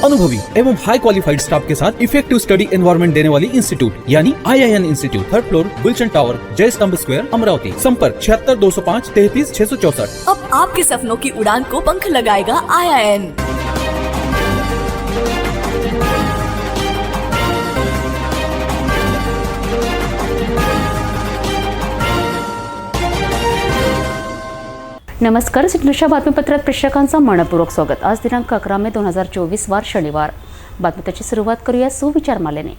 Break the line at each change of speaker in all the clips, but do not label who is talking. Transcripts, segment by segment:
अनुभवी एवं हाई qualified staff के साथ इफेक्टिव स्टडी एनवायरमेंट देने वाली इंस्टीट्यूट यानी IIN institute, third floor, Gulshan tower, Jai Stambh square, Amravati. संपर्क 76 205 33 664।
अब आपके सपनों की उड़ान को पंख लगाएगा IIN।
नमस्कार, सिद्धेश्वर बातमीपत्रात प्रेक्षकांचं मनपूर्वक स्वागत। आज दिनांक 11 मे 2024 वार शनिवार। बातमीची सुरुवात करूया सुविचार मालेने।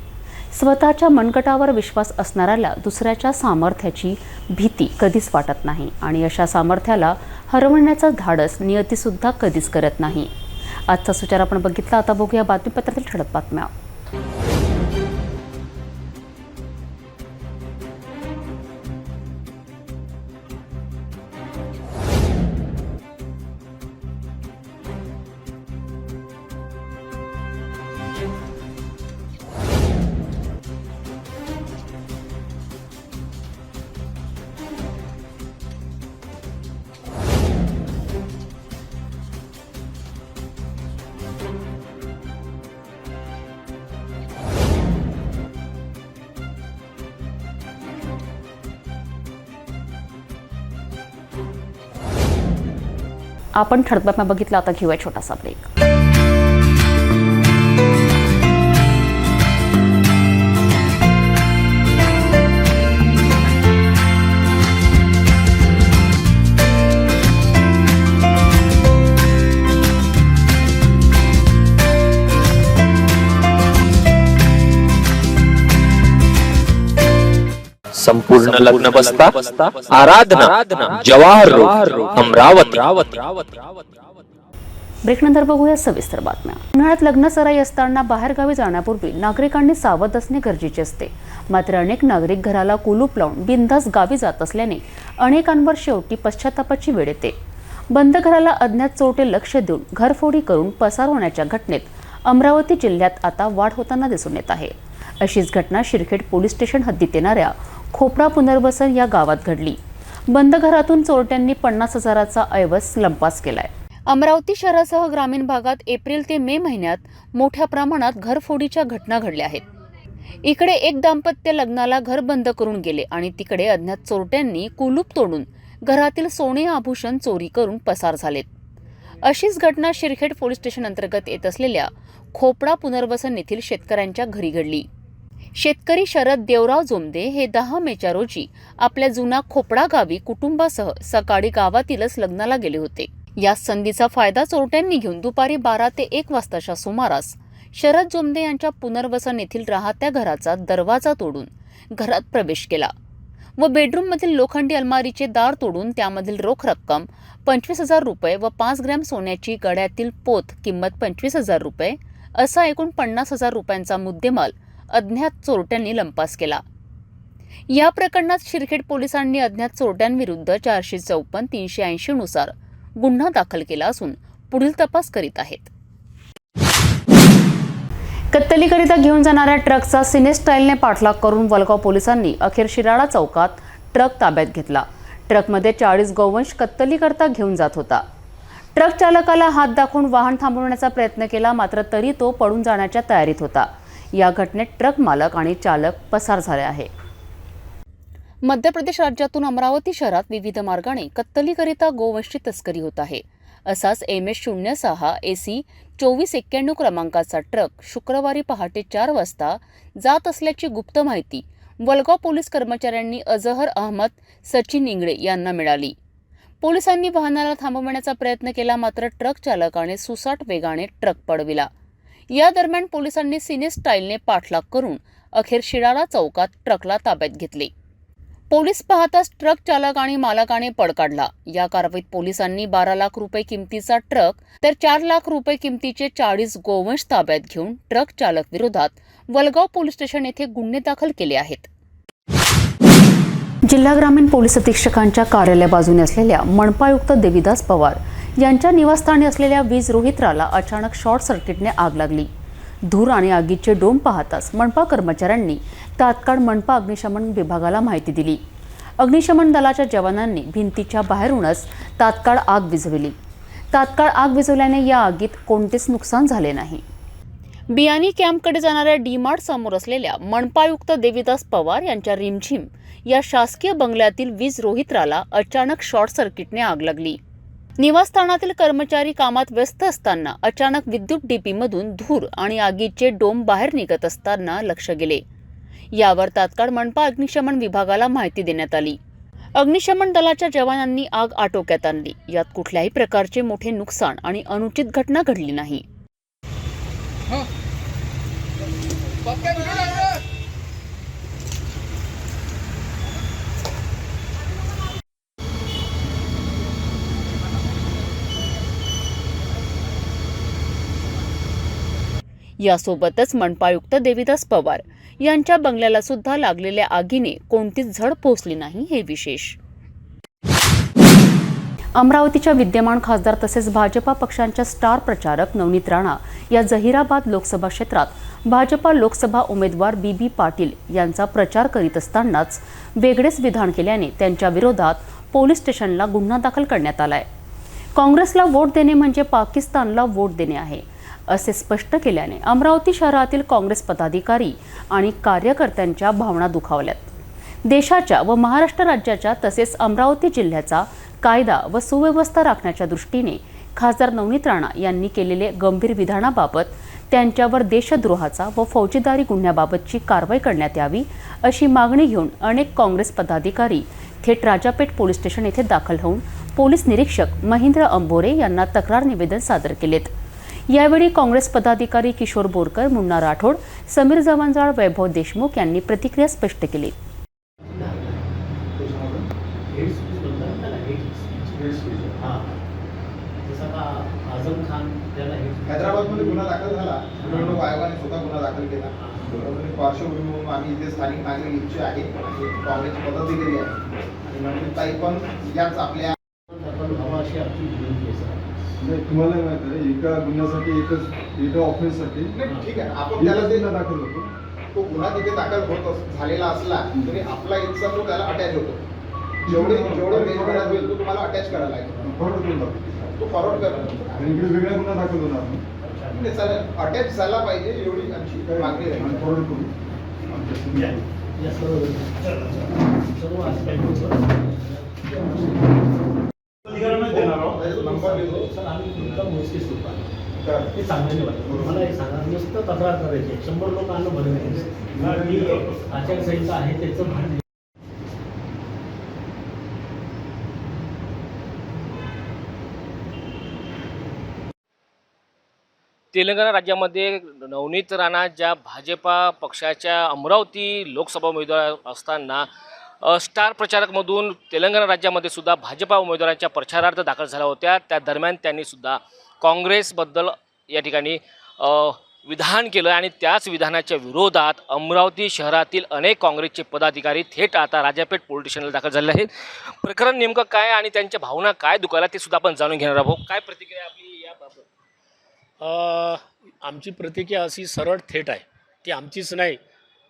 स्वतःच्या मनगटावर विश्वास असणाऱ्याला दुसऱ्याच्या सामर्थ्याची भीती कधीच वाटत नाही आणि अशा सामर्थ्याला हरवण्याचं धाडस नियती सुद्धा कधीच करत नाही। आजचा सुविचार आपण बघितला, आता बघूया बातमीपत्रातील ठळक बातम्या। आपण ठळक बातम्या बघितला, आता घेऊया छोटासा ब्रेक।
संपूर्ण लग्न बसता आराधना जवाहर रोड अमरावती।
ब्रेकनंतर बघूया सविस्तर बातम्या। उन्हाळ्यात लग्न सराई असताना बाहेरगावी जाण्यापूर्वी नागरिकांनी सावध असणे गरजेचे असते। मात्र अनेक नागरिक घराला कुलूप लावून बिनधास्त गावी जात असल्याने अनेकांवर शेवटी पश्चातापाची वेळ येते। बंद घराला अज्ञात चोरटे लक्ष देऊन घरफोडी करून पसार होण्याच्या घटनेत अमरावती जिल्ह्यात आता वाढ होताना दिसून येत आहे। अशीच घटना शिरखेड पोलीस स्टेशन हद्दीत येणाऱ्या खोपडा पुनर्वसन या गावात घडली। बंद घरातून चोरट्यांनी 50,000चा ऐवज लंपास केलाय। अमरावती शहरासह ग्रामीण भागात एप्रिल ते मे महिन्यात मोठ्या प्रमाणात घरफोडीच्या घटना घडल्या आहेत। इकडे एक दाम्पत्य लग्नाला घर बंद करून गेले आणि तिकडे अज्ञात चोरट्यांनी कुलूप तोडून घरातील सोने आभूषण चोरी करून पसार झालेत। अशीच घटना शिरखेड पोलीस स्टेशन अंतर्गत येत असलेल्या खोपडा पुनर्वसन येथील शेतकऱ्यांच्या घरी घडली। शेतकरी शरद देवराव जोमदे हे 10 मेच्या रोजी आपल्या जुना खोपडा गावी कुटुंबासह सकाळी गावातीलच लग्नाला गेले होते। या संधीचा फायदा चोरट्यांनी घेऊन दुपारी 12 ते 1 वाजताच्या सुमारास शरद जोमदे यांच्या पुनर्वसन येथील राहत्या घराचा दरवाजा तोडून घरात प्रवेश केला व बेडरूममधील लोखंडी अलमारीचे दार तोडून त्यामधील रोख रक्कम 25,000 रुपये व 5 ग्रॅम सोन्याची गळ्यातील पोत किंमत 25,000 रुपये असा एकूण 50,000 रुपयांचा मुद्देमाल अज्ञात चोरट्यांनी लंपास केला। या प्रकरणात शिरखेड पोलिसांनी अज्ञात चोरट्यांविरुद्ध 454, 380 नुसार गुन्हा दाखल केला असून पुढील तपास करीत आहेत। कत्तलीकरिता घेऊन जाणाऱ्या ट्रकचा सिने स्टाईलने पाठलाग करून वलगाव पोलिसांनी अखेर शिराळा चौकात ट्रक ताब्यात घेतला। ट्रकमध्ये 40 गोवंश कत्तलीकरिता घेऊन जात होता। ट्रक चालकाला हात दाखवून वाहन थांबवण्याचा प्रयत्न केला, मात्र तरी तो पळून जाण्याच्या तयारीत होता। या घटनेत ट्रक मालक आणि चालक पसार झाले आहे। मध्य प्रदेश राज्यातून अमरावती शहरात विविध मार्गाने कत्तलीकरिता गोवंशची तस्करी होत आहे। असाच MS06 AC 2491 क्रमांकाचा ट्रक शुक्रवारी पहाटे 4 वाजता जात असल्याची गुप्त माहिती वलगाव पोलीस कर्मचाऱ्यांनी अजहर अहमद सचिन इंगळे यांना मिळाली। पोलिसांनी वाहनाला थांबवण्याचा प्रयत्न केला, मात्र ट्रक चालकाने सुसाट वेगाने ट्रक पळविला। या दरम्यान पोलिसांनी सिने स्टाईलने पाठलाग करून अखेर शिराळा चौकात ट्रकला ताब्यात घेतले। पोलीस पाहताच ट्रक चालक आणि मालकाने पळ काढला। या कारवाईत पोलिसांनी 12 लाख रुपये किमतीचा ट्रक तर 4 लाख रुपये किमतीचे 40 गोवंश ताब्यात घेऊन ट्रक चालक विरोधात वलगाव पोलीस स्टेशन येथे गुन्हे दाखल केले आहेत। जिल्हा ग्रामीण पोलीस अधीक्षकांच्या कार्यालय बाजूने असलेल्या मनपायुक्त देवीदास पवार यांच्या निवासस्थानी असलेल्या वीज रोहित्राला अचानक शॉर्ट सर्किटने आग लागली। धूर आणि आगीचे डोम पाहताच मनपा कर्मचाऱ्यांनी तात्काळ मनपा अग्निशमन विभागाला माहिती दिली। अग्निशमन दलाच्या जवानांनी भिंतीच्या बाहेरूनच तात्काळ आग विझवली। तात्काळ आग विझवल्याने या आगीत कोणतेच नुकसान झाले नाही। बियाणी कॅम्पकडे जाणाऱ्या डी-मार्ट समोर असलेल्या मनपायुक्त देविदास पवार यांच्या रिमझिम या शासकीय बंगल्यातील वीज रोहित्राला अचानक शॉर्ट सर्किटने आग लागली. निवासस्थानातील कर्मचारी कामात व्यस्त असताना अचानक विद्युत डीपीमधून धूर आणि आगीचे डोम बाहेर निघत असताना लक्ष गेले. यावर तात्काळ मनपा अग्निशमन विभागाला माहिती देण्यात आली. अग्निशमन दलाच्या जवानांनी आग आटोक्यात आणली. यात कुठल्याही प्रकारचे मोठे नुकसान आणि अनुचित घटना घडली नाही. यासोबतच मनपायुक्त देविदास पवार यांच्या बंगल्याला सुद्धा लागलेल्या आगीने कोणतीच झड पोहोचली नाही हे विशेष. अमरावतीच्या विद्यमान खासदार तसेच भाजपा पक्षांच्या स्टार प्रचारक नवनीत राणा या जहिराबाद लोकसभा क्षेत्रात भाजपा लोकसभा उमेदवार बी पाटील यांचा प्रचार करीत असतानाच वेगळेच विधान केल्याने त्यांच्या विरोधात पोलीस स्टेशनला गुन्हा दाखल करण्यात आलाय. काँग्रेसला वोट देणे म्हणजे पाकिस्तानला वोट देणे आहे असे स्पष्ट केल्याने अमरावती शहरातील काँग्रेस पदाधिकारी आणि कार्यकर्त्यांच्या भावना दुखावल्यात. देशाच्या व महाराष्ट्र राज्याच्या तसेच अमरावती जिल्ह्याचा कायदा व सुव्यवस्था राखण्याच्या दृष्टीने खासदार नवनीत राणा यांनी केलेले गंभीर विधानाबाबत त्यांच्यावर देशद्रोहाचा व फौजदारी गुन्ह्याबाबतची कारवाई करण्यात यावी अशी मागणी घेऊन अनेक काँग्रेस पदाधिकारी थेट राजापेठ पोलीस स्टेशन येथे दाखल होऊन पोलीस निरीक्षक महेंद्र अंबोरे यांना तक्रार निवेदन सादर केलेत. यावेळी काँग्रेस पदाधिकारी किशोर बोरकर, मुन्ना राठोड, समीर जवंजाळ, वैभव देशमुख यांनी प्रतिक्रिया स्पष्ट केली.
हैदराबादमध्ये गुन्हा दाखल झाला. निवडणूक आयोगाने स्वतः गुन्हा दाखल केला. पार्श्वभूमी म्हणून आम्ही इथे स्थानिक नागरिक इच्छे आहे, काँग्रेसची पदाधिकारी आहे आणि नवनीत ताई पण याच आपल्या
तुम्हाला माहित आहे एका गुन्ह्यासाठी एका ऑफेन्ससाठी
ठीक आहे. आपण त्याला ते
दाखल होतो.
तो गुन्हा तिथे दाखल झालेला असला तरी आपला इच्छा तो त्याला अटॅच होतो. जेवढे देशभरात होईल तो तुम्हाला अटॅच करायला लागेल.
फॉरवर्ड करून टाकतो.
तो फॉरवर्ड करा
आणि इकडे वेगळा गुन्हा दाखल होणार
अटॅच झाला पाहिजे एवढी आमची मागणी आहे.
आणि फॉरवर्ड करू
नंबर देतो.
ते चांगलं नाही वाटत. मला एक सांगा, नुसतं तक्रार करायची 100 लोक आणलं बरं नाही. आचारसंहिता आहे त्याचं भांडण.
तेलंगणा राज्यामध्ये नवनीत राणा ज्या भाजपा पक्षाच्या अमरावती लोकसभा उमेदवार असताना स्टार प्रचारकमधून तेलंगणा राज्यामध्ये सुद्धा भाजपा उमेदवारांच्या प्रचारार्थ दाखल झाल्या होत्या. त्या दरम्यान त्यांनी सुद्धा काँग्रेसबद्दल या ठिकाणी विधान केलं आणि त्याच विधानाच्या विरोधात अमरावती शहरातील अनेक काँग्रेसचे पदाधिकारी थेट आता राजापेठ पोलीस स्टेशनला दाखल झाले आहेत. प्रकरण नेमकं काय आणि त्यांच्या भावना काय दुखायला ते सुद्धा आपण जाणून घेणार आहोत. काय प्रतिक्रिया आपली याबाबत?
आमची प्रतिक्रिया अशी सरळ थेट आहे. ती आमचीच नाही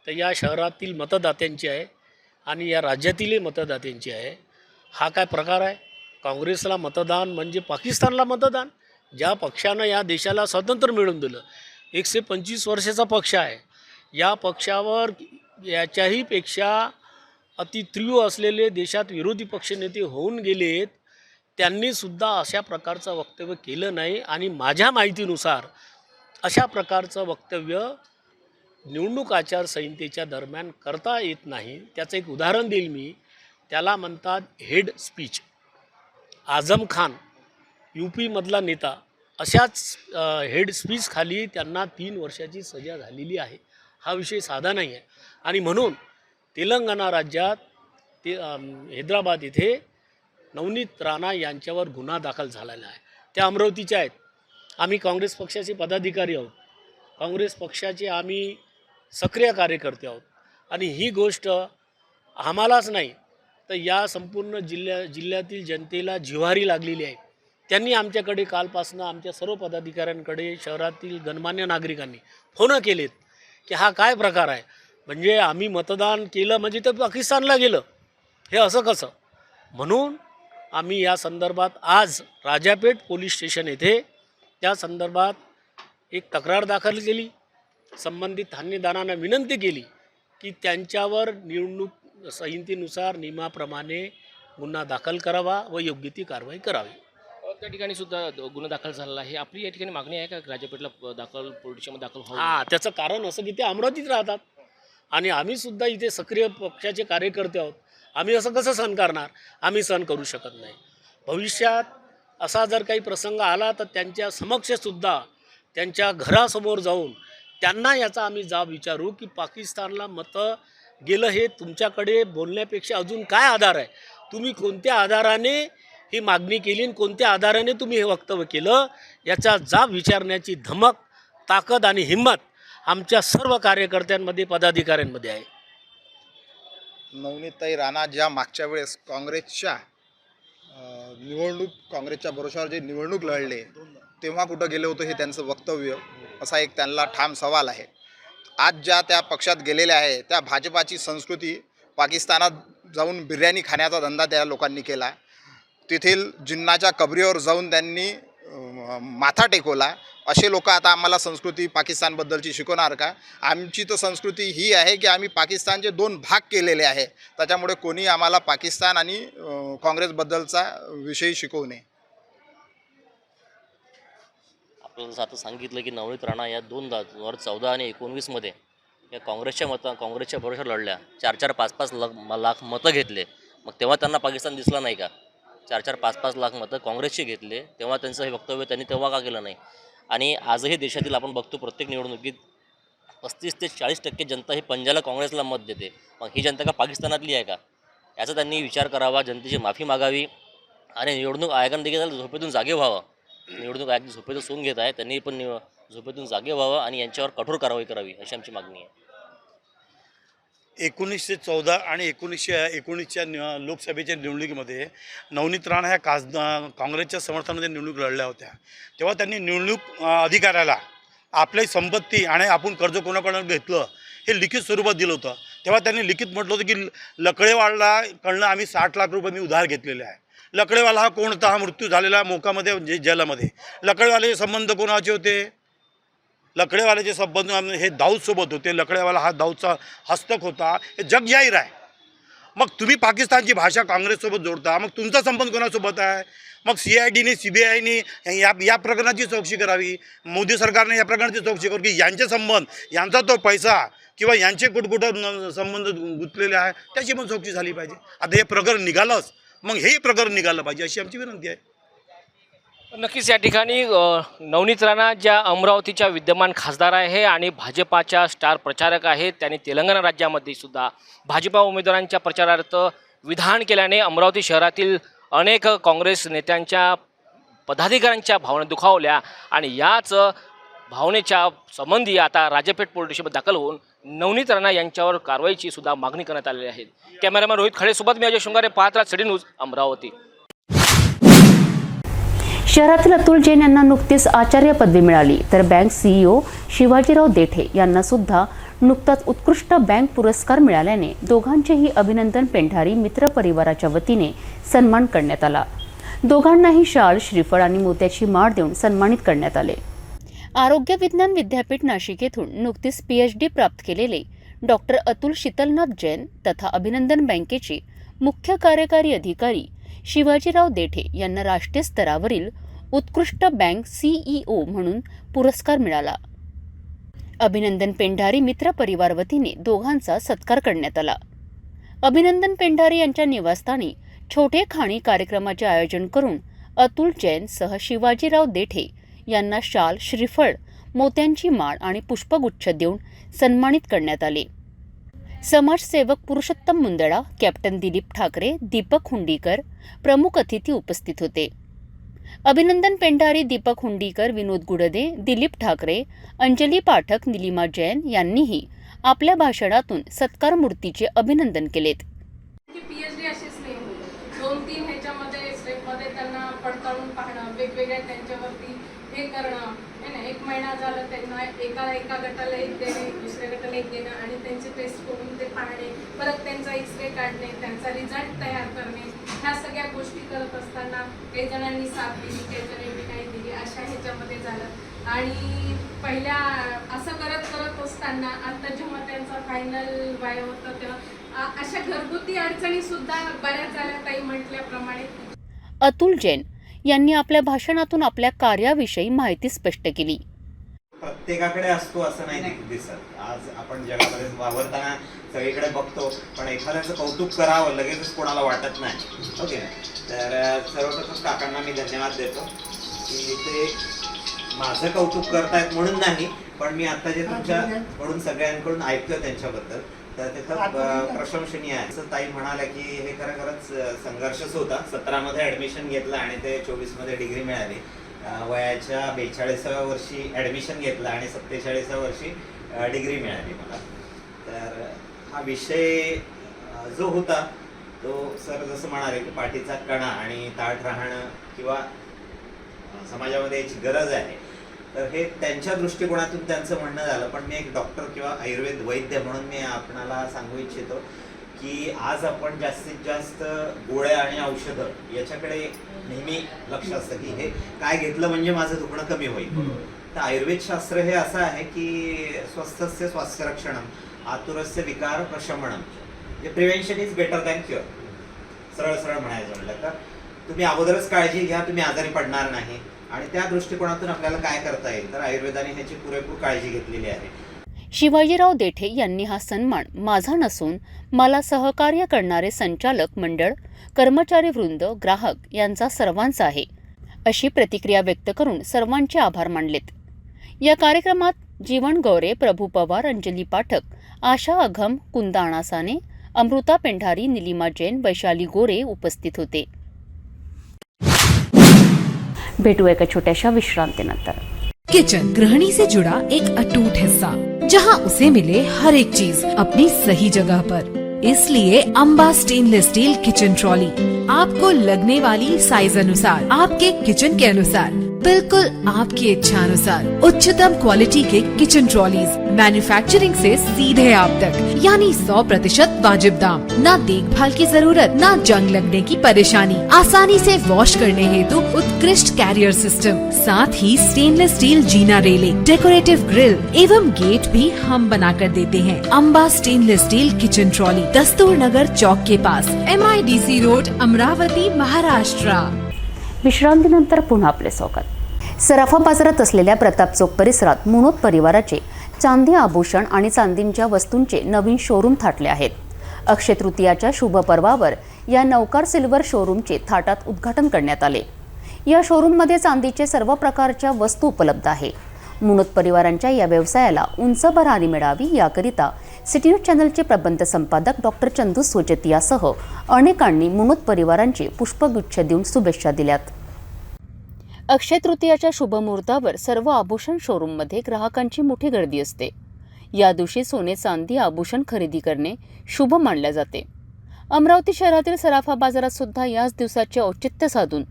तर या शहरातील मतदात्यांची आहे आणि या राज्यातीलही मतदात्यांची आहे. हा काय प्रकार आहे? काँग्रेसला मतदान म्हणजे पाकिस्तानला मतदान. ज्या पक्षानं या देशाला स्वातंत्र्य मिळवून दिलं, 125 वर्षाचा पक्ष आहे. या पक्षावर याच्याही पेक्षा अतितीव्र असलेले देशात विरोधी पक्षनेते होऊन गेलेत. त्यांनीसुद्धा अशा प्रकारचं वक्तव्य केलं नाही आणि माझ्या माहितीनुसार अशा प्रकारचं वक्तव्य निवडणूक आचारसंहितेच्या दरम्यान करता येत नाही. त्याचं एक उदाहरण देईल मी. त्याला म्हणतात हेड स्पीच. आझम खान UP-मधला नेता, अशाच हेड स्पीच खाली त्यांना 3 वर्षाची सजा झालेली आहे. हा विषय साधा नाही आहे आणि म्हणून तेलंगणा राज्यात हैदराबाद इथे नवनीत राणा यांच्यावर गुन्हा दाखल झालेला आहे. त्या अमरावतीच्या आहेत. आम्ही काँग्रेस पक्षाचे पदाधिकारी आहोत. काँग्रेस पक्षाचे आम्ही सक्रिय कार्यकर्ते आहोत आणि ही गोष्ट आम्हालाच नाही तर या संपूर्ण जिल्ह्यातील जनतेला जिव्हारी लागलेली आहे. त्यांनी आमच्याकडे कालपासून आमच्या सर्व पदाधिकाऱ्यांकडे शहरातील गणमान्य नागरिकांनी फोन केलेत की हा काय प्रकार आहे. म्हणजे आम्ही मतदान केलं म्हणजे तर पाकिस्तानला गेलं, हे असं कसं. म्हणून आम्ही या संदर्भात आज राजापेठ पोलीस स्टेशन येथे त्या संदर्भात एक तक्रार दाखल केली संबंधित धान्यदारांना विनंती केली की त्यांच्यावर निवडणूक संहितेनुसार नियमाप्रमाणे गुन्हा दाखल करावा व योग्य ती कारवाई करावी.
त्या ठिकाणी सुद्धा गुन्हा दाखल झालेला आहे. आपली या ठिकाणी मागणी आहे का राजापेठला दाखल पोलीस स्टेशनमध्ये दाखल व्हावं?
हां, त्याचं कारण असं की ते अमरावतीत राहतात आणि आम्ही सुद्धा इथे सक्रिय पक्षाचे कार्यकर्ते आहोत. आम्ही असं कसं सहन करणार? आम्ही सहन करू शकत नाही. भविष्यात असा जर काही प्रसंग आला तर त्यांच्या समक्षसुद्धा त्यांच्या घरासमोर जाऊन त्यांना याचा आम्ही जाब विचारू की पाकिस्तानला मतं गेलं हे तुमच्याकडे बोलण्यापेक्षा अजून काय आधार आहे? तुम्ही कोणत्या आधाराने ही मागणी केली आणि कोणत्या आधाराने तुम्ही हे वक्तव्य केलं याचा जाब विचारण्याची धमक, ताकद आणि हिंमत आमच्या सर्व कार्यकर्त्यांमध्ये, पदाधिकाऱ्यांमध्ये आहे.
नवनीतताई राणा ज्या मागच्या वेळेस काँग्रेसच्या भरोशावर जे निवडणूक लढले तेव्हा कुठं गेले होते हे त्यांचं वक्तव्य, असा एक त्यांना ठाम सवाल आहे. आज ज्या त्या पक्षात गेलेल्या आहे त्या भाजपाची संस्कृती पाकिस्तानात जाऊन बिर्याणी खाण्याचा धंदा त्या लोकांनी केला. तेथील जिन्नाच्या कबरीवर जाऊन त्यांनी माथा टेकवला. असे लोक आता आम्हाला संस्कृती पाकिस्तानबद्दलची शिकवणार का? आमची तर संस्कृती ही आहे की आम्ही पाकिस्तानचे 2 भाग केलेले आहे. त्याच्यामुळे कोणी आम्हाला पाकिस्तान आणि काँग्रेसबद्दलचा विषय शिकवू नये.
आपल्याला जसं आता सांगितलं की नवनीत राणा या 2014 आणि 19मध्ये या काँग्रेसच्या भरोशावर लढल्या. 4-4, 5-5 लाख मतं घेतले. मग तेव्हा त्यांना पाकिस्तान दिसला नाही का? 4-4, 5-5 लाख मतं काँग्रेसची घेतले, तेव्हा त्यांचं हे वक्तव्य त्यांनी तेव्हा का केलं नाही? आणि आजही देशातील आपण बघतो प्रत्येक निवडणुकीत 35 ते 40% जनता ही पंजाला काँग्रेसला मत देते. मग ही जनता का पाकिस्तानातली आहे का? याचा त्यांनी विचार करावा, जनतेची माफी मागावी आणि निवडणूक आयोगाने देखील झोपेतून जागे व्हावं. निवडणूक आयोग झोपेतून सून घेत आहे, त्यांनी पण झोपेतून जागे व्हावं आणि यांच्यावर कठोर कारवाई करावी अशी आमची मागणी आहे.
1914 आणि 1919च्या लोकसभेच्या निवडणुकीमध्ये नवनीत राणा ह्या काँग्रेसच्या समर्थनामध्ये निवडणूक लढल्या होत्या. तेव्हा त्यांनी निवडणूक अधिकाऱ्याला आपली संपत्ती आणि आपण कर्ज कोणाकडून घेतलं हे लिखित स्वरूपात दिलं होतं. तेव्हा त्यांनी लिखित म्हटलं होतं की लकडेवालाकडनं आम्ही 60 लाख रुपये मी उधार घेतलेले आहे. लकडेवाला हा कोण होता? हा मृत्यू झालेला मोकामध्ये जेलामध्ये. लकडेवाल्याचे संबंध कोणाचे होते? लकडेवाल्याचे संबंध हे दाऊदसोबत होते. लकडेवाला हा दाऊदचा हस्तक होता, हे जग जाहीर आहे. मग तुम्ही पाकिस्तानची भाषा काँग्रेससोबत जोडता, मग तुमचा संबंध कोणासोबत आहे? मग CIDने CBIने या प्रकरणाची चौकशी करावी. मोदी सरकारने या प्रकरणाची चौकशी करावी की यांचे संबंध, यांचा तो पैसा किंवा यांचे कुठकुठं संबंध गुंतलेले आहे त्याची पण चौकशी झाली पाहिजे. आता हे प्रकरण निघालंच, मग हे प्रकरण निघालं पाहिजे अशी आमची विनंती आहे.
नक्कीच या ठिकाणी नवनीत राणा ज्या अमरावतीच्या विद्यमान खासदार आहे आणि भाजपाच्या स्टार प्रचारक आहेत, त्यांनी तेलंगणा राज्यामध्ये सुद्धा भाजपा उमेदवारांच्या प्रचारार्थ विधान केल्याने अमरावती शहरातील अनेक काँग्रेस नेत्यांच्या पदाधिकाऱ्यांच्या भावना दुखावल्या आणि याच भावनेच्या संबंधी आता राजापेठ पोलीस स्टेशनमध्ये दाखल होऊन नवनीत राणा यांच्यावर कारवाईची सुद्धा मागणी करण्यात आलेली आहे. कॅमेरामॅन रोहित खळेसोबत मी अजय शृंगारे, पाहत राहा सिटी न्यूज अमरावती.
शहरातील अतुल जैन यांना नुकतीच आचार्य पदवी मिळाली, तर बँक CEO शिवाजीराव देठे यांना सुद्धा नुकताच उत्कृष्ट बँक पुरस्कार मिळाल्याने दोघांचेही अभिनंदन पेंढारी मित्र परिवाराच्या वतीने सन्मान करण्यात आला. दोघांनाही शाल, श्रीफळ आणि मोत्याची माळ देऊन सन्मानित करण्यात आले. आरोग्य विज्ञान विद्यापीठ नाशिक येथून नुकतीच PhD प्राप्त केलेले डॉक्टर अतुल शीतलनाथ जैन तथा अभिनंदन बँकेचे मुख्य कार्यकारी अधिकारी शिवाजीराव देठे यांना राष्ट्रीय स्तरावरील उत्कृष्ट बँक CEO म्हणून पुरस्कार मिळाला. अभिनंदन पेंढारी मित्र परिवार वतीने दोघांचा सत्कार करण्यात आला. अभिनंदन पेंढारी यांच्या निवासस्थानी छोटे खाणी कार्यक्रमाचे आयोजन करून अतुल जैन सह शिवाजीराव देठे यांना शाल, श्रीफळ, मोत्यांची माळ आणि पुष्पगुच्छ देऊन सन्मानित करण्यात आले. समाजसेवक पुरुषोत्तम मुंदडा, कॅप्टन दिलीप ठाकरे, दीपक हुंडीकर प्रमुख अतिथी उपस्थित होते. अभिनंदन पेंढारी, दीपक हुंडीकर, विनोद गुडदे, दिलीप ठाकरे, अंजली पाठक, निलिमा जैन यांनीही आपल्या भाषणातून सत्कार मूर्तीचे अभिनंदन केलेत.
PhD अशीच नाही, 2-3 ह्याच्यामध्ये स्टेपमध्ये त्यांना पडताळून पाहणं, वेगवेगळ्या त्यांच्यावरती हे करणं. एक महिना झाला त्यांना एका गटाला एक देणे, दुसऱ्या गटाला एक देणं आणि त्यांचे टेस्ट करून ते पाहणे, परत त्यांचा एक्सरे काढणे, त्यांचा रिझल्ट तयार करणे, ह्या सगळ्या गोष्टी करत असताना काही जणांनी साथ दिली, काही जणांनी नाही दिली, अशा ह्याच्यामध्ये झालं. आणि पहिल्या असं करत त्यांना आता जेव्हा त्यांचा फायनल वय होतं तेव्हा अशा घरगुती अडचणी सुद्धा बऱ्याच झाल्या ताई म्हटल्याप्रमाणे.
अतुल जैन यांनी आपल्या भाषणातून आपल्या कार्याविषयी माहिती स्पष्ट केली.
प्रत्येकाकडे असतो असं नाही दिसत. आज आपण जगामध्ये वावरताना सगळीकडे बघतो, पण एखाद्याचं कौतुक करावं लगेचच कोणाला वाटत नाही. ओके, तर सर्वप्रथम काकांना मी धन्यवाद देतो की ते माझं कौतुक करतायत म्हणून नाही, पण मी आता जे तुमच्याकडून सगळ्यांकडून ऐकतोय त्यांच्याबद्दल, तर ते खूप प्रशंसनीय आहे. असं ताई म्हणाल्या की हे खरंच संघर्षच होता. 17 मध्ये ॲडमिशन घेतलं आणि ते 24 मध्ये डिग्री मिळाली. वयाच्या 42व्या वर्षी ॲडमिशन घेतलं आणि 47व्या वर्षी डिग्री मिळाली मला. तर हा विषय जो होता तो सर जसं म्हणाले की पाठीचा कणा आणि ताठ राहणं किंवा समाजामध्ये याची गरज आहे, तर हे त्यांच्या दृष्टिकोनातून त्यांचं म्हणणं झालं. पण मी एक डॉक्टर किंवा आयुर्वेद वैद्य म्हणून मी आपणाला सांगू इच्छितो की आज आपण जास्तीत जास्त गोळ्या आणि औषधं याच्याकडे नेहमी लक्ष असतं की हे काय घेतलं म्हणजे माझं दुखणं कमी होईल. तर आयुर्वेदशास्त्र हे असं आहे की स्वस्थस्य स्वास्थ्यरक्षणम आतुरस्य विकार प्रशमनम, जे prevention is better than cure. सरळ सरळ म्हणायचं म्हटलं तर तुम्ही अगोदरच काळजी घ्या, तुम्ही आजारी पडणार नाही. आणि त्या दृष्टिकोनातून आपल्याला काय करता येईल, तर आयुर्वेदाने ह्याची पुरेपूर काळजी घेतलेली आहे.
शिवाजीराव देठे यांनी हा सन्मान माझा नसून मला सहकार्य करणारे संचालक मंडळ, कर्मचारी वृंद, ग्राहक यांचा सर्वांचा आहे, अशी प्रतिक्रिया व्यक्त करून सर्वांचे आभार मानलेत. या कार्यक्रमात जीवन गौरे, प्रभू पवार, अंजली पाठक, आशा अघम, कुंदा अणासाने, अमृता पेंढारी, निलिमा जैन, वैशाली गोरे उपस्थित होते. भेटू एका छोट्याशा विश्रांतीनंतर.
किचन गृहिणी से जुड़ा एक अटूट हिस्सा, जहां उसे मिले हर एक चीज अपनी सही जगह पर. इसलिए Amba stainless steel kitchen trolley आपको लगने वाली साइज अनुसार, आपके किचन के अनुसार, बिल्कुल आपकी इच्छा अनुसार उच्चतम क्वालिटी के किचन ट्रॉलीज मैन्युफैक्चरिंग से सीधे आप तक, यानी 100% वाजिब दाम, ना देखभाल की जरूरत, ना जंग लगने की परेशानी, आसानी से वॉश करने हेतु उत्कृष्ट कैरियर सिस्टम, साथ ही स्टेनलेस स्टील जीना रेलिंग, डेकोरेटिव ग्रिल एवं गेट भी हम बना कर देते हैं. Amba stainless steel kitchen trolley, Dastur Nagar Chowk के पास, MIDC रोड, अमरावती, महाराष्ट्र.
विश्रांतीनंतर पुन्हा आपले स्वागत. सराफा बाजारात असलेल्या प्रताप चौक परिसरात मुनोत परिवाराचे चांदी आभूषण आणि चांदींच्या वस्तूंचे नवीन शोरूम थाटले आहेत. अक्षय तृतीयाच्या शुभ पर्वावर या नवकार सिल्वर शोरूमचे थाटात उद्घाटन करण्यात आले. या शोरूममध्ये चांदीचे सर्व प्रकारच्या वस्तू उपलब्ध आहे. मुनोत परिवारांच्या या व्यवसायाला उंच भरारी मिळावी याकरिता सिटी न्यूज चॅनलचे प्रबंध संपादक डॉक्टर चंदू सोजतियासह अनेकांनी मुनोत परिवारांची पुष्पगुच्छ देऊन शुभेच्छा दिल्यात. अक्षय तृतीयाच्या शुभमुहूर्तावर सर्व आभूषण शोरूममध्ये ग्राहकांची मोठी गर्दी असते. या दिवशी सोने चांदी आभूषण खरेदी करणे शुभ मानले जाते. अमरावती शहरातील सराफा बाजारात सुद्धा याच दिवसाचे औचित्य साधून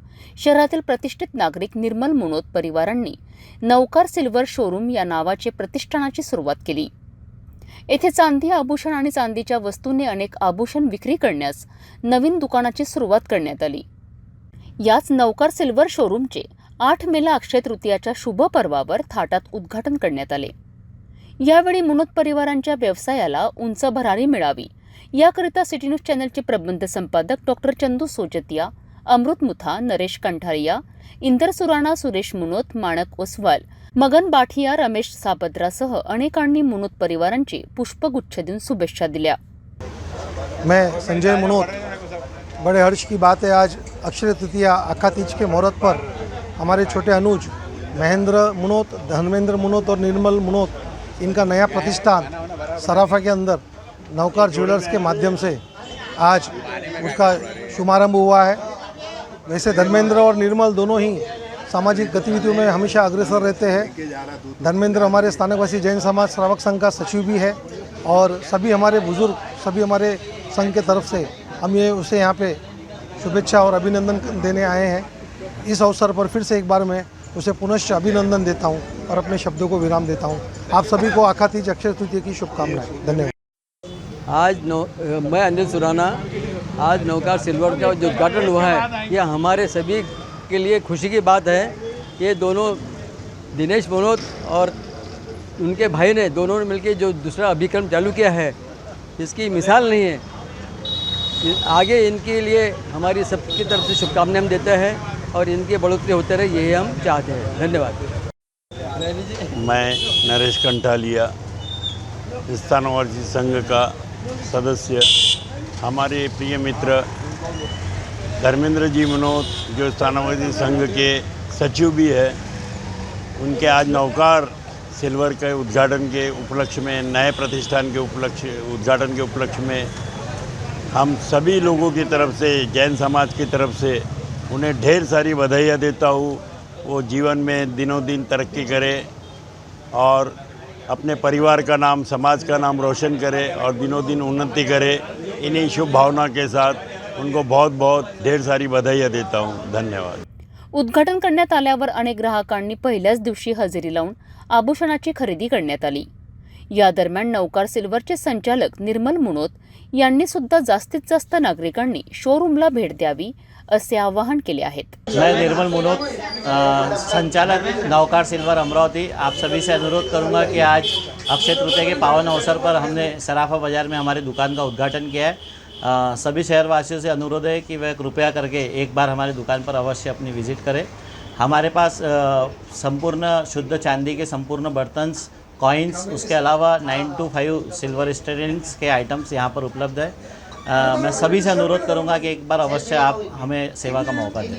शहरातील प्रतिष्ठित नागरिक निर्मल मुनोत परिवारांनी नवकार सिल्वर शोरूम या नावाचे प्रतिष्ठानाची सुरुवात केली. येथे चांदी आभूषण आणि चांदीच्या वस्तूंनी अनेक आभूषण विक्री करण्यास नवीन दुकानाची सुरुवात करण्यात आली. याच नवकार सिल्वर शोरूमचे 8 मेला अक्षय तृतीयाच्या शुभ पर्वावर थाटात उद्घाटन करण्यात आले. यावेळी मुनोत परिवारांच्या व्यवसायाला उंच भरारी मिळावी याकरिता सिटी न्यूज चॅनलचे प्रबंध संपादक डॉक्टर चंदू सोजतिया, अमृत मुथा, नरेश कंठारिया, इंदर सुराणा, सुरेश मुनोत, माणक ओसवाल, मगन बाठिया, रमेश सापद्रासह अनेकांनी मुनोत परिवारांची पुष्पगुच्छ देऊन शुभेच्छा दिल्या.
मैं संजय मुनोत, बड़े हर्ष की बात है आज अक्षय तृतीया अखातीज के मुहूर्त पर हमारे छोटे अनुज महेंद्र मुनोत, धर्मेंद्र मुनोत और निर्मल मुनोत, इनका नया प्रतिष्ठान सराफा के अंदर नवकार ज्वेलर्स के माध्यम से आज उसका शुभारंभ हुआ है. वैसे धर्मेंद्र और निर्मल दोनों ही सामाजिक गतिविधियों में हमेशा अग्रसर रहते हैं. धर्मेंद्र हमारे स्थानकवासी जैन समाज श्रावक संघ का सचिव भी है और सभी हमारे बुजुर्ग, सभी हमारे संघ के तरफ से हम ये उसे यहाँ पे शुभेच्छा और अभिनंदन देने आए हैं. इस अवसर पर फिर से एक बार मैं उसे पुनश्च अभिनंदन देता हूँ और अपने शब्दों को विराम देता हूँ. आप सभी को अखातीज अक्षय तृतीया की शुभकामनाएं. धन्यवाद.
मैं अनिल सुराना, आज नवकार सिल्वर का जो उद्घाटन हुआ है ये हमारे सभी के लिए खुशी की बात है. ये दोनों दिनेश मुनोत और उनके भाई ने दोनों ने मिलकर जो दूसरा अभिक्रम चालू किया है, इसकी मिसाल नहीं है। आगे इनके लिए हमारी सबकी तरफ से शुभकामनाएं हम देते हैं और इनकी बढ़ोतरी होते रहे, यही हम चाहते हैं। धन्यवाद।
मैं नरेश कंठालिया, स्थानवासी संघ का सदस्य, हमारे प्रिय मित्र धर्मेंद्र जी मनोत जो स्थानवासी संघ के सचिव भी है, उनके आज नौकार सिल्वर के उद्घाटन के उपलक्ष्य में, नए प्रतिष्ठान के उद्घाटन के उपलक्ष्य में हम सभी लोगों की तरफ से, जैन समाज की तरफ से उन्हें ढेर सारी बधाइयाँ देता हूँ। वो जीवन में दिनों दिन तरक्की करे और अपने परिवार का नाम, समाज का नाम रोशन करे और दिनों दिन उन्नति करे। इन्हीं शुभ भावना के साथ उनको बहुत बहुत ढेर सारी बधाइयाँ देता हूँ। धन्यवाद।
उद्घाटन करण्यात आल्यावर अनेक ग्राहकांनी पहिल्याच दिवशी हजेरी लावून आभूषणाची खरेदी करण्यात आली। या दरम्यान नवकार सिल्वरचे संचालक निर्मल मुनोत यांनी सुद्धा जास्तीत जास्त नागरिकांनी शोरूमला भेट द्यावी असे आवाहन केले आहेत।
मैं निर्मल मुनोत, संचालक नवकार सिल्वर अमरावती, आप सभी से अनुरोध करूंगा कि आज अक्षय तृतीया के पावन अवसर पर हमने सराफा बाज़ार में हमारी दुकान का उद्घाटन किया है। सभी शहरवासियों से अनुरोध है कि वह कृपया करके एक बार हमारी दुकान पर अवश्य अपनी विज़िट करें। हमारे पास संपूर्ण शुद्ध चांदी के संपूर्ण बर्तन्स, कॉइन्स, उसके अलावा 9 to 5 silver stands K items यहाँ पर उपलब्ध है। मैं सभी से अनुरोध करूंगा कि एक बार अवश्य आप हमें सेवा का मौका दें।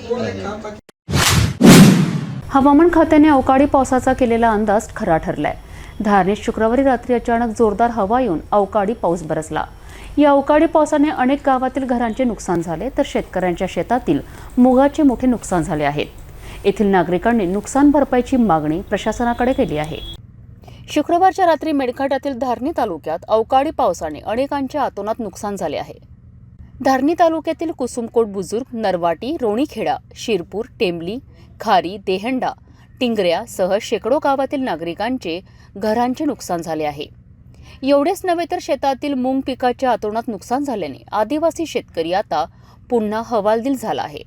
हवामान खात्याने अवकाळी पावसाचा केलेला अंदाज खरा ठरलाय। धारणेत शुक्रवारी रात्री अचानक जोरदार हवा येऊन अवकाळी पाऊस बरसला। या अवकाळी पावसाने अनेक गावातील घरांचे नुकसान झाले, तर शेतकऱ्यांच्या शेतातील मुगाचे मोठे नुकसान झाले आहे। येथील नागरिकांनी नुकसान भरपाईची मागणी प्रशासनाकडे केली आहे। शुक्रवारच्या रात्री मेळघाटातील धारणी तालुक्यात अवकाळी पावसाने अनेकांच्या अतोनात नुकसान झाले आहे। धारणी तालुक्यातील कुसुमकोट बुजुर्ग, नरवाटी, रोणीखेडा, शिरपूर, टेंबली, खारी, देहंडा, टिंगऱ्यासह शेकडो गावातील नागरिकांचे घरांचे नुकसान झाले आहे। एवढेच नव्हे तर शेतातील मूग पिकाच्या अतोनात नुकसान झाल्याने आदिवासी शेतकरी आता पुन्हा हवालदिल झाला आहे।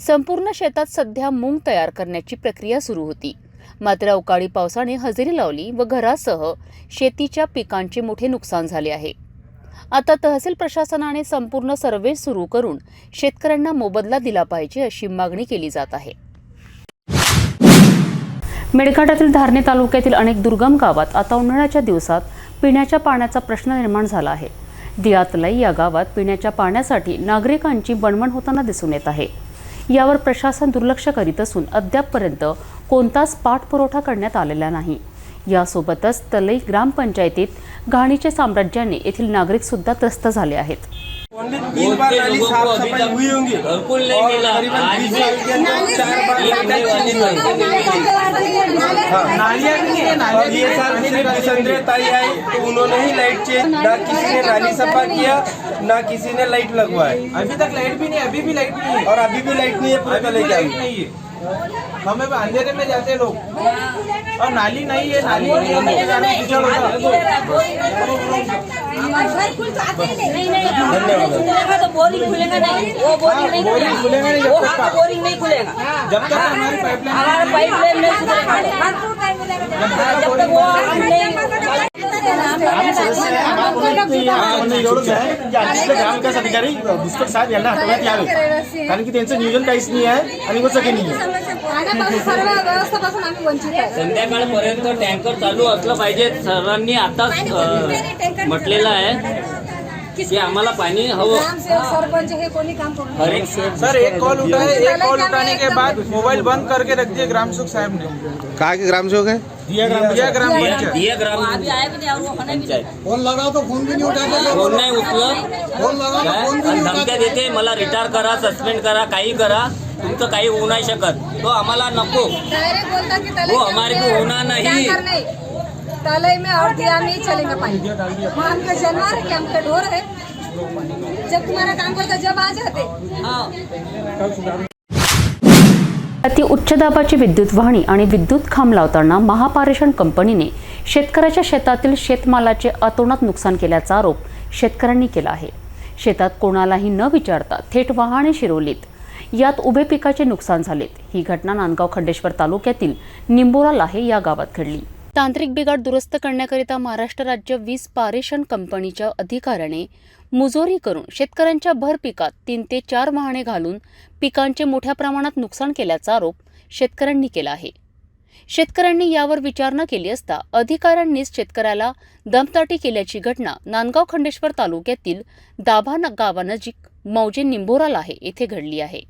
संपूर्ण शेतात सध्या मूग तयार करण्याची प्रक्रिया सुरू होती, मात्र अवकाळी पावसाने हजेरी लावली व घरासह शेतीच्या पिकांचे मोठे नुकसान झाले आहे। आता तहसील प्रशासनाने संपूर्ण सर्वे सुरू करून शेतकऱ्यांना मोबदला दिला पाहिजे अशी मागणी केली जात आहे। मेळघाटातील धारणी तालुक्यातील अनेक दुर्गम गावात आता उन्हाळ्याच्या दिवसात पिण्याच्या पाण्याचा प्रश्न निर्माण झाला आहे। दियातलाई या गावात पिण्याच्या पाण्यासाठी नागरिकांची बनवण होताना दिसून येत आहे। यावर प्रशासन दुर्लक्ष करीत असून अद्यापपर्यंत कोणताच पाठपुरवठा करण्यात आलेला नाही। यासोबतच तलई ग्रामपंचायतीत घाणीचे साम्राज्याने येथील नागरिक सुद्धा त्रस्त झाले आहेत।
उन्होंने ही लाइट चेंज, ना किसी ने नाली सफा किया, ना किसी ने लाइट लगवाया। अभी तक लाइट भी नहीं, अभी भी लाइट नहीं है और अभी भी लाइट नहीं है। पूरे तले नहीं है, हमें अंधेरे में जाते लोग और नाली नहीं है, नाली नहीं खुलेगा जब तक हमारी पाइपलाइन नहीं ग्रामविकास अधिकारी दुष्कर साहेब यांना हटवण्यात यावे, कारण की त्यांचं नियोजन काहीच नाही आहे आणि होतं नाही आहे।
संध्याकाळपर्यंत टँकर चालू असलं पाहिजे। सरांनी आताच म्हटलेलं आहे कि आम्हाला पानी हवं।
सरपंच हे कोणी काम करू
सर एक कॉल उठाने के बाद मोबाइल बंद करके रख दिए ग्राम सुख साहब ने।
कहा कि ग्राम सेवक है
दिया ग्राम
फोन लगाओ तो फोन भी नहीं उठाते,
फोन नाही उचलत, धमक्या देते मला रिटायर करा, सस्पेंड करा, काही करा, तुमचं काही होऊ नाही शकत। तो आम्हाला नको, वो हमारे को होना नहीं।
तलई में और दिया नहीं चलेगा पानी। हम के जानवर के हम के ढोर है, जब तुम्हारा काम करता जब आ जाते।
अति उच्च दाबाची विद्युत वाहिनी आणि विद्युत खांब लावताना महापारेषण कंपनीने शेतकऱ्याच्या शेतातील शेतमालाचे अतोनात नुकसान केल्याचा आरोप शेतकऱ्यांनी केला आहे। शेतात कोणालाही न विचारता थेट वाहने शिरवलीत, यात उभे पिकाचे नुकसान झालेत। ही घटना नांदगाव खंडेश्वर तालुक्यातील निंबोरा लाहे या गावात घडली। तांत्रिक बिघाड दुरुस्त करण्याकरिता महाराष्ट्र राज्य वीज पारेषण कंपनीच्या अधिकाऱ्याने मुजोरी करून शेतकऱ्यांच्या भर पिकात 3 ते 4 वाहने घालून पिकांचे मोठ्या प्रमाणात नुकसान केल्याचा आरोप शेतकऱ्यांनी केला आहे. शेतकऱ्यांनी यावर विचारणा केली असता अधिकाऱ्यांनीच शेतकऱ्याला दमदाटी केल्याची घटना नांदगाव खंडेश्वर तालुक्यातील दाभा गावानजीक मौजे निंबोराला आहे येथे घडली आहे.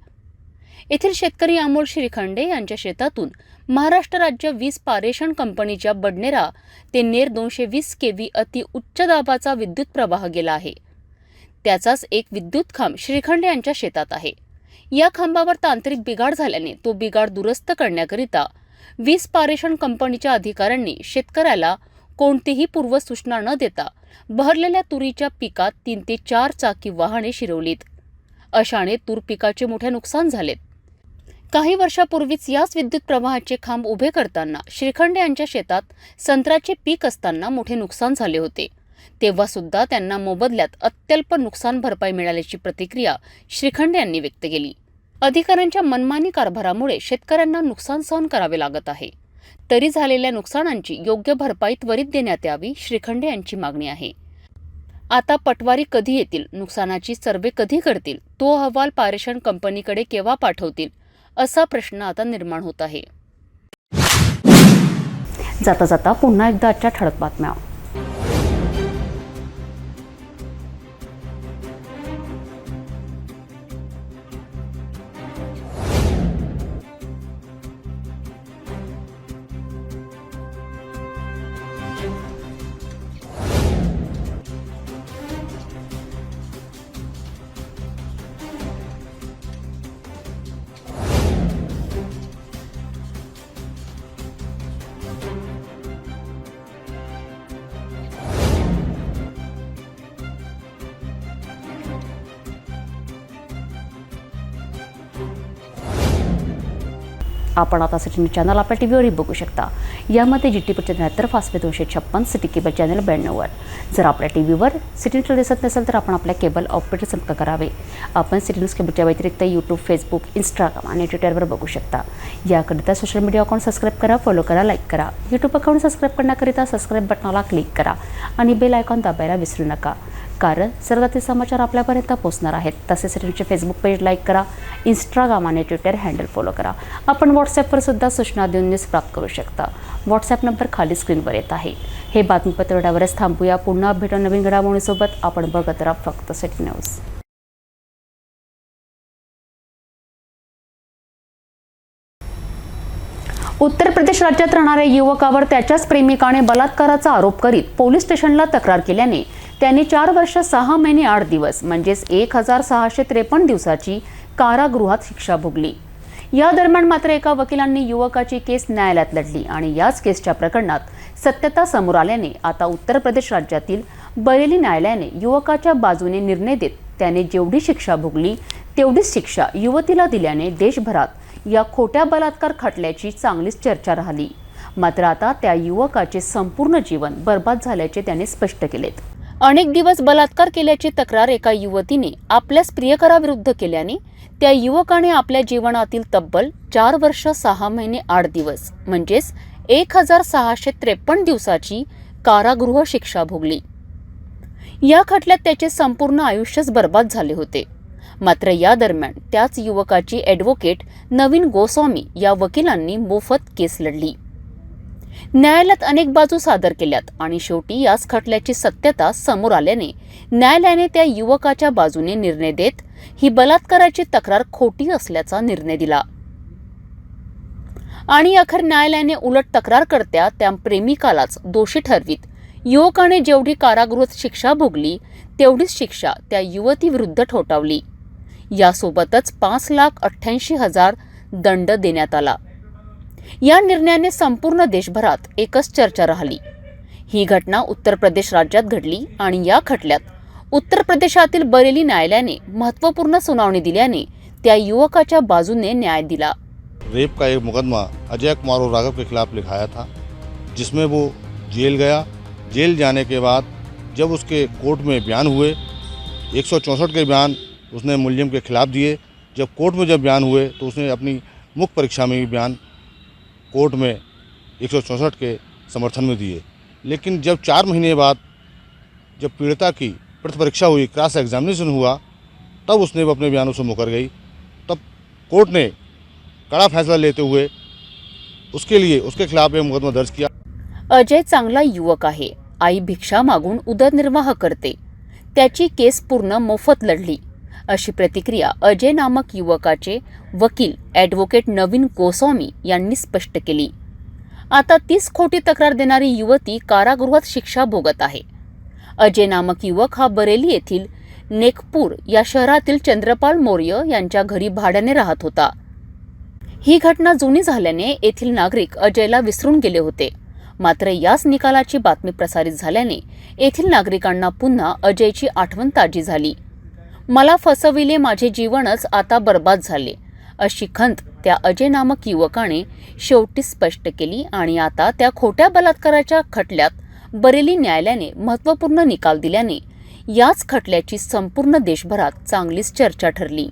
येथील शेतकरी अमोल श्रीखंडे यांच्या शेतातून महाराष्ट्र राज्य वीज पारेषण कंपनीच्या बडनेरा ते नेर 220 kV अति उच्च दाबाचा विद्युत प्रवाह गेला आहे. त्याचाच एक विद्युत खांब श्रीखंडे यांच्या शेतात आहे. या खांबावर तांत्रिक बिघाड झाल्याने तो बिघाड दुरुस्त करण्याकरिता वीज पारेषण कंपनीच्या अधिकाऱ्यांनी शेतकऱ्याला कोणतीही पूर्वसूचना न देता बहरलेल्या तुरीच्या पिकात 3 ते 4 चाकी वाहने शिरवलीत. अशाने तूर पिकाचे मोठे नुकसान झालेत. काही वर्षापूर्वीच याच विद्युत प्रवाहाचे खांब उभे करताना श्रीखंडे यांच्या शेतात संत्र्याचे पीक असताना मोठे नुकसान झाले होते. तेव्हा सुद्धा त्यांना मोबदल्यात अत्यल्प नुकसान भरपाई मिळाल्याची प्रतिक्रिया श्रीखंडे यांनी व्यक्त केली. अधिकाऱ्यांच्या मनमानी कारभारामुळे शेतकऱ्यांना नुकसान सहन करावे लागत आहे. तरी झालेल्या नुकसानांची योग्य भरपाई त्वरित देण्यात यावी श्रीखंडे यांची मागणी आहे. आता पटवारी कधी येतील, नुकसानाची सर्वे कधी करतील, तो अहवाल पारेषण कंपनीकडे केव्हा पाठवतील असा प्रश्न आता निर्माण होत आहे. जाता जाता पुन्हा एकदा आजच्या ठळक बातम्या. आपण आता सिटी न्यूज चॅनल आपल्या टीव्हीवरही बघू शकता. यामध्ये GT channel 73, Fastway 256, city cable channel 92वर. जर आपल्या टीव्हीवर सिटी न्यूज दिसत नसेल तर आपण आपल्या केबल ऑपरेटर संपर्क करावे. आपण सिटी न्यूज केबलच्या व्यतिरिक्त यूट्यूब, फेसबुक, इंस्टाग्राम आणि ट्विटरवर बघू शकता. याकरिता सोशल मीडिया अकाउंट सबस्क्राईब करा, फॉलो करा, लाईक करा. यूट्यूब अकाउंट सबस्क्राईब करण्याकरिता सबस्क्राईब बटनाला क्लिक करा आणि बेल आयकॉन दाबायला विसरू नका, कारण सर्वाधिक समाचार आपल्यापर्यंत पोहोचणार आहेत. तसेच सिटीचे फेसबुक पेज लाईक करा, इंस्टाग्राम आणि ट्विटर हँडल फॉलो करा. आपण व्हॉट्सॲपवर सुद्धा सूचना देऊन न्यूज प्राप्त करू शकता. व्हॉट्सॲप नंबर खाली स्क्रीनवर येत आहे. हे बातमीपत्र एवढ्यावरच थांबूया. पुन्हा भेटू नवीन घडामोडीसोबत. आपण बघत राहा फक्त सिटी न्यूज. उत्तर प्रदेश राज्यात राहणाऱ्या युवकावर त्याच्याच प्रेमिकाने बलात्काराचा आरोप करीत पोलीस स्टेशनला तक्रार केल्याने त्यांनी 4 वर्ष 6 महिने 8 दिवस म्हणजेच 1653 दिवसाची कारागृहात शिक्षा भोगली. या दरम्यान मात्र एका वकिलांनी युवकाची केस न्यायालयात लढली आणि याच केसच्या प्रकरणात सत्यता समोर आल्याने आता उत्तर प्रदेश राज्यातील बरेली न्यायालयाने युवकाच्या बाजूने निर्णय देत त्याने जेवढी शिक्षा भोगली तेवढीच शिक्षा युवतीला दिल्याने देशभरात या खोट्या बलात्कार खटल्याची चांगलीच चर्चा राहिली. मात्र आता त्या युवकाचे संपूर्ण जीवन बर्बाद झाल्याचे त्याने स्पष्ट केलेत. अनेक दिवस बलात्कार केल्याची तक्रार एका युवतीने आपल्याच प्रियकराविरुद्ध केल्याने त्या युवकाने आपल्या जीवनातील तब्बल 4 वर्ष 6 महिने 8 दिवस म्हणजेच 1653 दिवसाची कारागृह शिक्षा भोगली. या खटल्यात त्याचे संपूर्ण आयुष्यच बर्बाद झाले होते. मात्र या दरम्यान त्याच युवकाची ॲडव्होकेट नवीन गोस्वामी या वकिलांनी मोफत केस लढली. न्यायालयात अनेक बाजू सादर केल्यात आणि शेवटी याच खटल्याची सत्यता समोर आल्याने न्यायालयाने त्या युवकाच्या बाजूने निर्णय देत ही बलात्काराची तक्रार खोटी असल्याचा निर्णय दिला. आणि अखेर न्यायालयाने उलट तक्रारकर्त्या त्या प्रेमिकालाच दोषी ठरवीत युवकाने जेवढी कारागृहात शिक्षा भोगली तेवढीच शिक्षा त्या युवतीविरुद्ध ठोठावली. यासोबतच 5,88,000 दंड देण्यात आला. या निर्णयाने संपूर्ण देशभरात एकच चर्चा राहिली. ही घटना उत्तर प्रदेश राज्यात घडली आणि या खटल्यात उत्तर प्रदेशातील बरेली न्यायालयाने महत्त्वपूर्ण सुनावणी दिल्याने त्या युवकाच्या बाजूने न्याय दिला.
रेप का एक मुकदमा अजय कुमार और राघव के खिलाफ लिखाया था, जिसमें वो जेल गया. जेल जाने के बाद जब उसके कोर्ट में बयान हुए 164 के बयान उसने मुलजिम के खिलाफ दिए. जब कोर्ट में जब बयान हुए तो उसने अपनी मुख्य परीक्षा में भी बयान कोर्ट में 164 के समर्थन में दिए, लेकिन जब 4 महीने बाद जब पीड़िता की प्रति परीक्षा हुई, क्रॉस एग्जामिनेशन हुआ, तब उसने अपने बयानों से मुकर गई। तब कोर्ट ने कड़ा फैसला लेते हुए उसके लिए उसके खिलाफ एक मुकदमा दर्ज किया।
अजय चांगला युवक आहे, आई भिक्षा मागून उदरनिर्वाह करते, त्याची केस पूर्ण मोफत लढली, अशी प्रतिक्रिया अजय नामक युवकाचे वकील ॲडव्होकेट नवीन गोस्वामी यांनी स्पष्ट केली। आता 30 खोटी तक्रार देणारी युवती कारागृहात शिक्षा भोगत आहे। अजय नामक युवक हा बरेली येथील नेकपूर या शहरातील चंद्रपाल मौर्य यांच्या घरी भाड्याने राहत होता। ही घटना जुनी झाल्याने येथील नागरिक अजयला विसरून गेले होते। मात्र याच निकालाची बातमी प्रसारित झाल्याने येथील नागरिकांना पुन्हा अजयची आठवण ताजी झाली। मला फसविले, माझे जीवनच आता बर्बाद झाले, अशी खंत त्या अजय नामक युवकाने शेवटी स्पष्ट केली आणि आता त्या खोट्या बलात्काराच्या खटल्यात बरेली न्यायालयाने महत्त्वपूर्ण निकाल दिल्याने याच खटल्याची संपूर्ण देशभरात चांगलीच चर्चा ठरली।